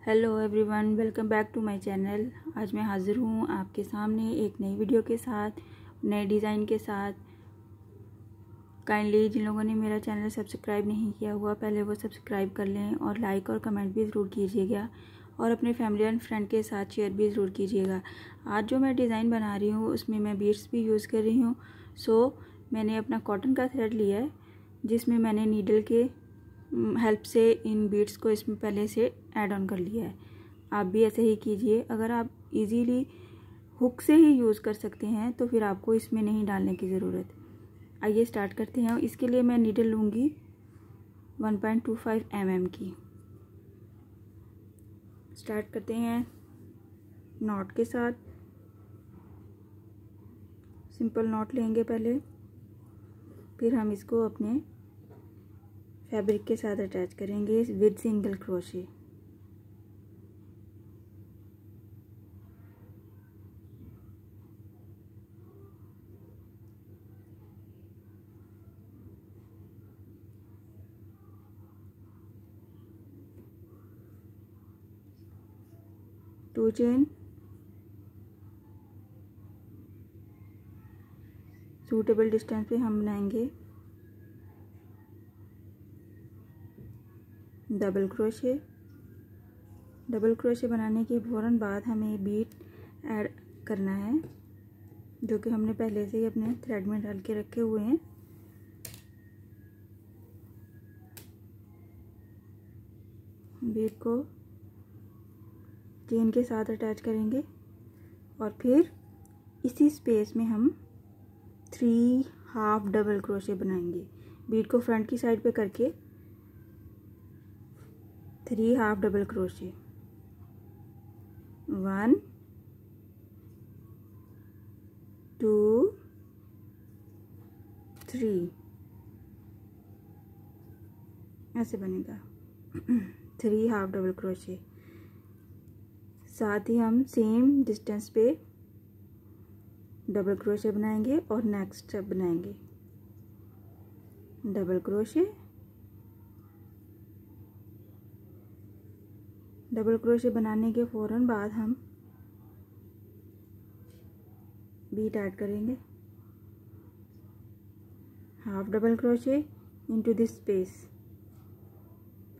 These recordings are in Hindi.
Hello everyone, welcome back to my channel. आज मैं हाज़िर हूँ आपके सामने एक नई वीडियो के साथ, नए डिज़ाइन के साथ। काइंडली जिन लोगों ने मेरा चैनल सब्सक्राइब नहीं किया हुआ, पहले वो सब्सक्राइब कर लें और लाइक और कमेंट भी ज़रूर कीजिएगा और अपने फैमिली एंड फ्रेंड के साथ शेयर भी ज़रूर कीजिएगा। आज जो मैं डिज़ाइन बना रही हूँ उसमें मैं बीड्स भी यूज़ कर रही हूँ। मैंने अपना कॉटन का थ्रेड लिया है, जिसमें मैंने नीडल के हेल्प से इन बीड्स को इसमें पहले से ऐड ऑन कर लिया है। आप भी ऐसे ही कीजिए। अगर आप इजीली हुक से ही यूज़ कर सकते हैं तो फिर आपको इसमें नहीं डालने की ज़रूरत। आइए स्टार्ट करते हैं। इसके लिए मैं नीडल लूँगी 1.25 mm की। स्टार्ट करते हैं नॉट के साथ। सिंपल नॉट लेंगे पहले, फिर हम इसको अपने फैब्रिक के साथ अटैच करेंगे with single crochet. To chain, suitable distance पे हम बनाएंगे डबल क्रोशे। डबल क्रोशे बनाने के फ़ौरन बाद हमें बीट ऐड करना है, जो कि हमने पहले से ही अपने थ्रेड में डाल के रखे हुए हैं। बीट को चेन के साथ अटैच करेंगे और फिर इसी स्पेस में हम 3 हाफ डबल क्रोशे बनाएंगे। बीट को फ्रंट की साइड पे करके 3 हाफ डबल क्रोशे, 1 2 3, ऐसे बनेगा 3 हाफ डबल क्रोशे। साथ ही हम सेम डिस्टेंस पे डबल क्रोशे बनाएंगे और नेक्स्ट स्टेप बनाएंगे डबल क्रोशे। डबल क्रोशे बनाने के फ़ौरन बाद हम बीट ऐड करेंगे, half double crochet into this space,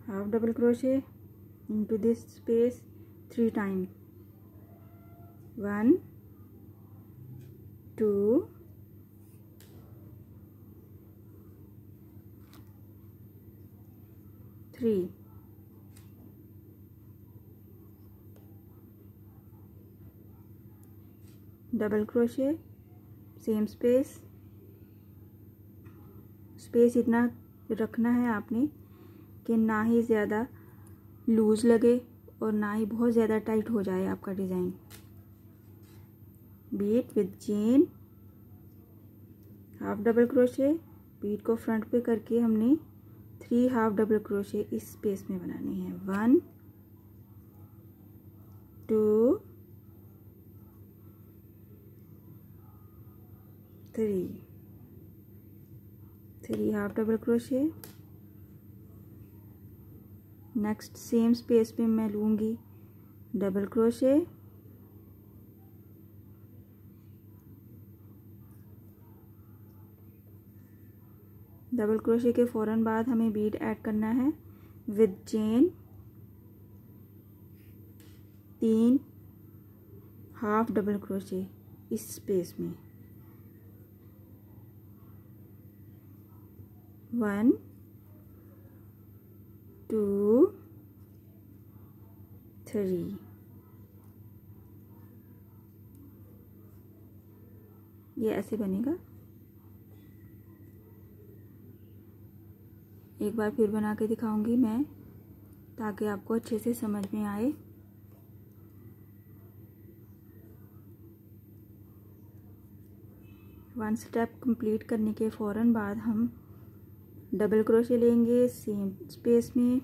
half double crochet into this space 3 time, 1 2 3। Double crochet, same space इतना रखना है आपने कि ना ही ज़्यादा लूज लगे और ना ही बहुत ज़्यादा टाइट हो जाए आपका design. Beat with chain, half double crochet, beat को फ्रंट पे करके हमने 3 हाफ डबल क्रोशे इस स्पेस में बनाने हैं। 1 2 3 half double crochet. Next same space पे मैं लूँगी डबल क्रोशे, डबल क्रोशे के फ़ौरन बाद हमें बीड ऐड करना है with chain, 3 half double crochet इस स्पेस में, 1 2 3। ये ऐसे बनेगा। एक बार फिर बना के दिखाऊंगी मैं, ताकि आपको अच्छे से समझ में आए। वन स्टेप कंप्लीट करने के फ़ौरन बाद हम डबल क्रोशे लेंगे सेम स्पेस में।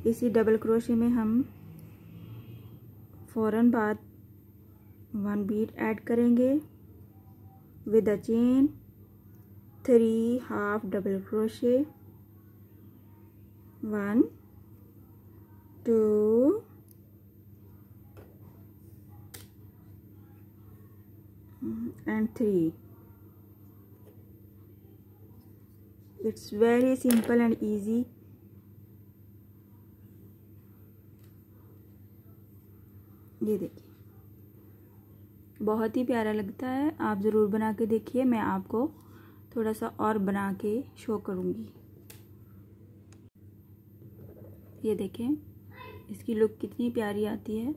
इसी डबल क्रोशे में हम फ़ौरन बाद 1 बीट ऐड करेंगे with a chain, 3 half double crochet, 1 2 and 3. It's very simple and easy. ये देखिए, बहुत ही प्यारा लगता है। आप ज़रूर बना के देखिए। मैं आपको थोड़ा सा और बना के शो करूँगी। ये देखें इसकी लुक कितनी प्यारी आती है।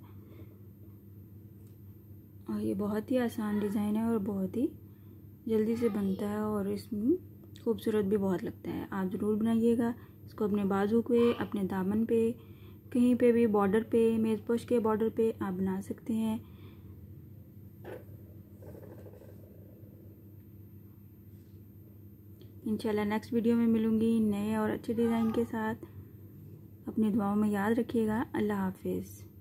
और ये बहुत ही आसान डिज़ाइन है और बहुत ही जल्दी से बनता है और इसमें खूबसूरत भी बहुत लगता है। आप ज़रूर बनाइएगा इसको अपने बाजू पे, अपने दामन पे, कहीं पे भी, बॉर्डर पे, मेज़पोश के बॉर्डर पे आप बना सकते हैं। इंशाल्लाह नेक्स्ट वीडियो में मिलूँगी नए और अच्छे डिज़ाइन के साथ। अपनी दुआओं में याद रखिएगा। अल्लाह हाफिज़।